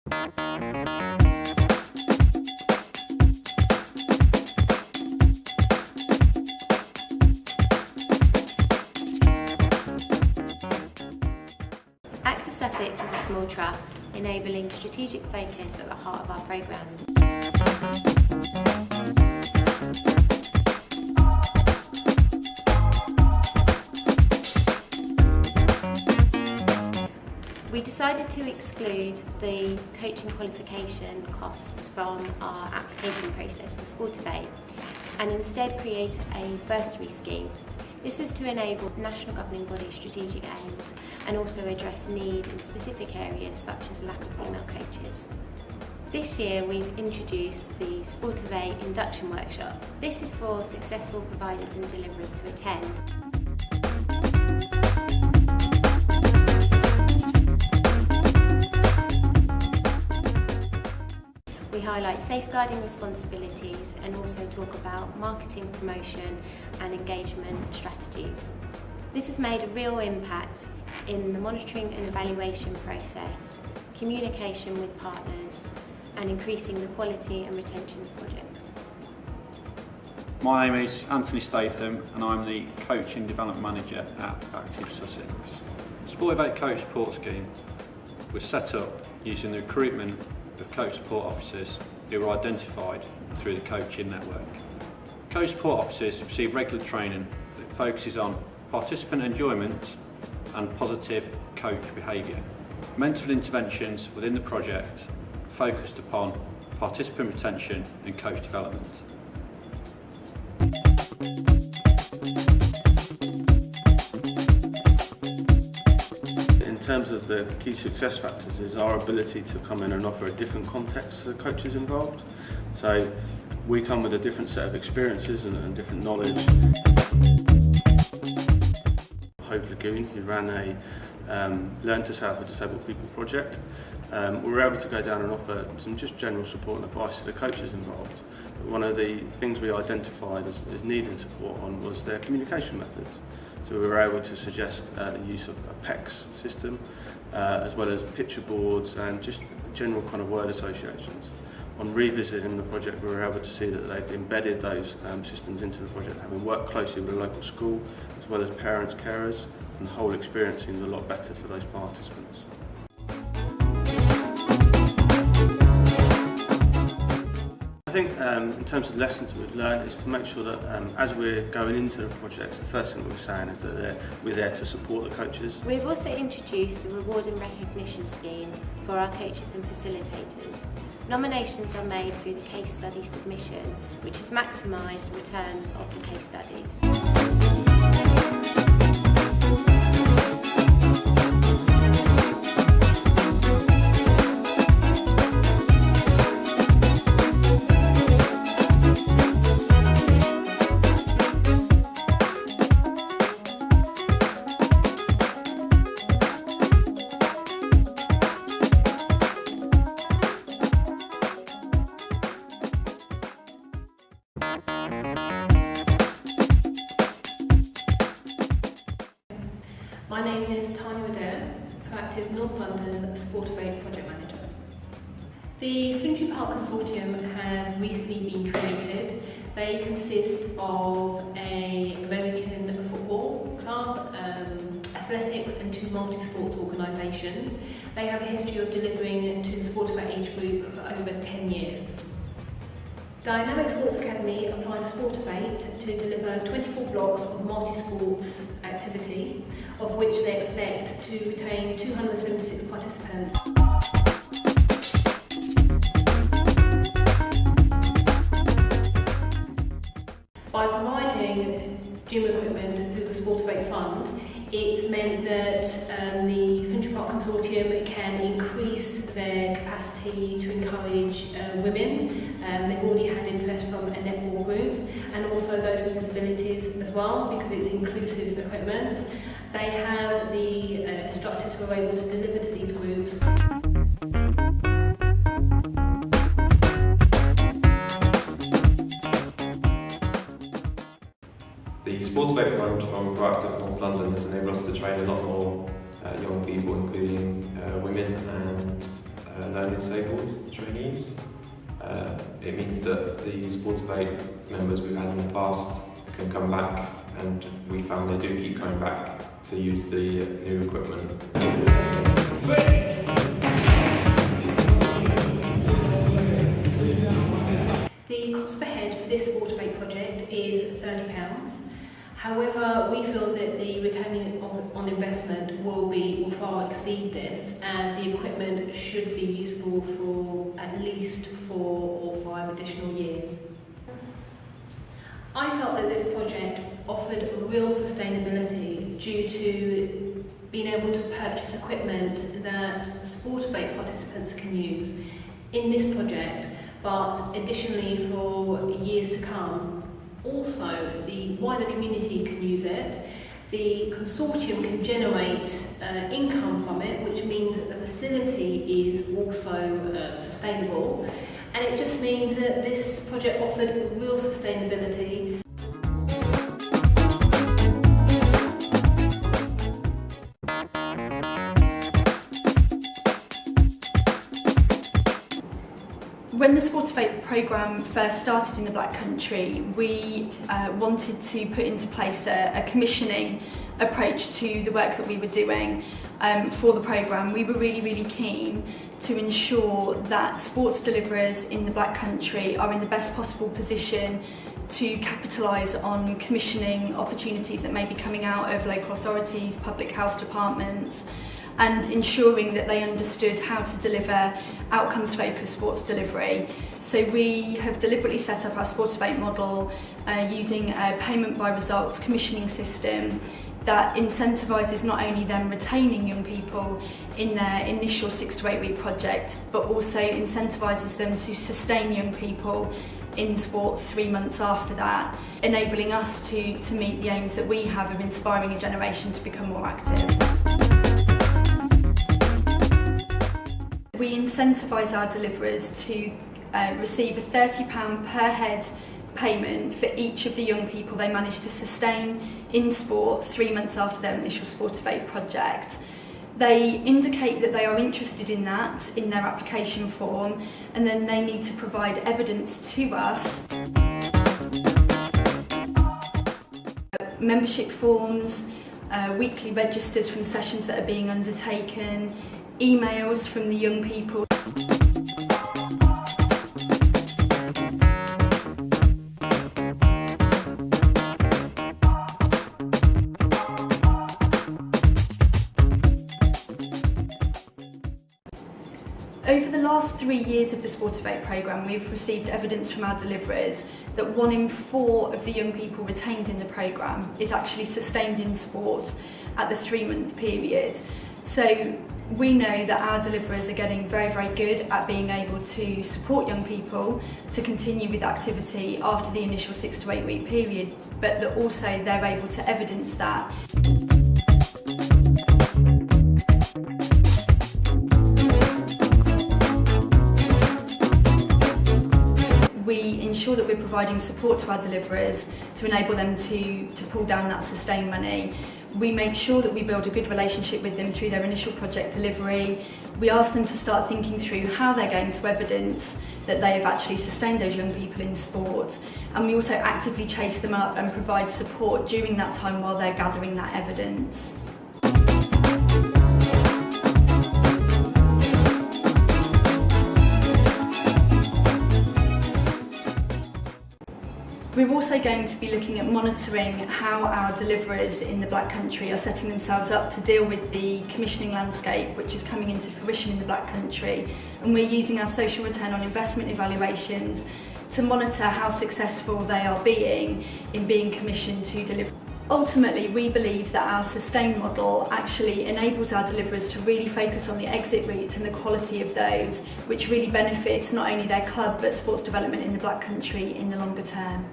Active Sussex is a small trust, enabling strategic focus at the heart of our programme. We decided to exclude the coaching qualification costs from our application process for Sportivate and instead create a bursary scheme. This is to enable national governing body strategic aims and also address need in specific areas such as lack of female coaches. This year we've introduced the Sportivate induction workshop. This is for successful providers and deliverers to attend. We highlight safeguarding responsibilities and also talk about marketing, promotion and engagement strategies. This has made a real impact in the monitoring and evaluation process, communication with partners and increasing the quality and retention of projects. My name is Anthony Statham and I'm the Coaching Development Manager at Active Sussex. The Sportivate Coach Support Scheme was set up using the recruitment of coach support officers who were identified through the coaching network. Coach support officers receive regular training that focuses on participant enjoyment and positive coach behaviour. Mental interventions within the project focused upon participant retention and coach development. In terms of the key success factors is our ability to come in and offer a different context to the coaches involved. So we come with a different set of experiences and different knowledge. Hope Lagoon, who ran a Learn to Sail for Disabled People project, we were able to go down and offer some just general support and advice to the coaches involved. But one of the things we identified as needing support on was their communication methods. So we were able to suggest the use of a PECS system, as well as picture boards and just general kind of word associations. On revisiting the project, we were able to see that they'd embedded those systems into the project, having worked closely with a local school, as well as parents, carers, and the whole experience seemed a lot better for those participants. I think in terms of lessons that we've learned is to make sure that as we're going into the projects, the first thing that we're saying is that we're there to support the coaches. We've also introduced the reward and recognition scheme for our coaches and facilitators. Nominations are made through the case study submission, which has maximised returns of the case studies. My name is Tanya Adair, Proactive North London Sportivate Project Manager. The Finchley Park Consortium have recently been created. They consist of an American football club, athletics and two multi-sports organisations. They have a history of delivering to the Sportivate age group for over 10 years. Dynamic Sports Academy applied to Sportivate to deliver 24 blocks of multi-sports activity, of which they expect to retain 276 participants. By providing gym equipment through the Sportivate Fund, it's meant that the Finchley Park Consortium can increase their capacity to encourage women. They've already had interest from a netball group and also those with disabilities as well, because it's inclusive equipment. They have the instructors who are able to deliver to these groups. The Sportivate Fund from Proactive North London has enabled us to train a lot more young people, including women and learning disabled trainees. It means that the Sportivate members we've had in the past can come back, and we found they do keep coming back to use the new equipment. The cost per head for this Sportivate project is £30. However, we feel that the return on investment will far exceed this, as the equipment should be usable for at least 4 or 5 additional years. I felt that this project offered real sustainability due to being able to purchase equipment that Sportivate participants can use in this project, but additionally for years to come. Also, the wider community can use it. The consortium can generate income from it, which means that the facility is also sustainable. And it just means that this project offered real sustainability. When the Sportivate programme first started in the Black Country, we wanted to put into place a commissioning approach to the work that we were doing for the programme. We were really keen to ensure that sports deliverers in the Black Country are in the best possible position to capitalise on commissioning opportunities that may be coming out of local authorities, public health departments, and ensuring that they understood how to deliver outcomes-focused sports delivery. So we have deliberately set up our Sportivate model using a payment by results commissioning system that incentivises not only them retaining young people in their initial 6 to 8 week project, but also incentivises them to sustain young people in sport 3 months after that, enabling us to meet the aims that we have of inspiring a generation to become more active. We incentivise our deliverers to receive a £30 per head payment for each of the young people they manage to sustain in sport 3 months after their initial Sportivate project. They indicate that they are interested in that in their application form, and then they need to provide evidence to us. Membership forms, weekly registers from sessions that are being undertaken, emails from the young people. Over the last 3 years of the Sportivate programme, we've received evidence from our deliverers that 1 in 4 of the young people retained in the programme is actually sustained in sport at the 3-month period. So we know that our deliverers are getting very good at being able to support young people to continue with activity after the initial 6 to 8 week period, but that also they're able to evidence that. We ensure that we're providing support to our deliverers to enable them to pull down that sustain money. We make sure that we build a good relationship with them through their initial project delivery. We ask them to start thinking through how they're going to evidence that they have actually sustained those young people in sport. And we also actively chase them up and provide support during that time while they're gathering that evidence. We're also going to be looking at monitoring how our deliverers in the Black Country are setting themselves up to deal with the commissioning landscape which is coming into fruition in the Black Country, and we're using our social return on investment evaluations to monitor how successful they are being in being commissioned to deliver. Ultimately, we believe that our sustain model actually enables our deliverers to really focus on the exit routes and the quality of those, which really benefits not only their club but sports development in the Black Country in the longer term.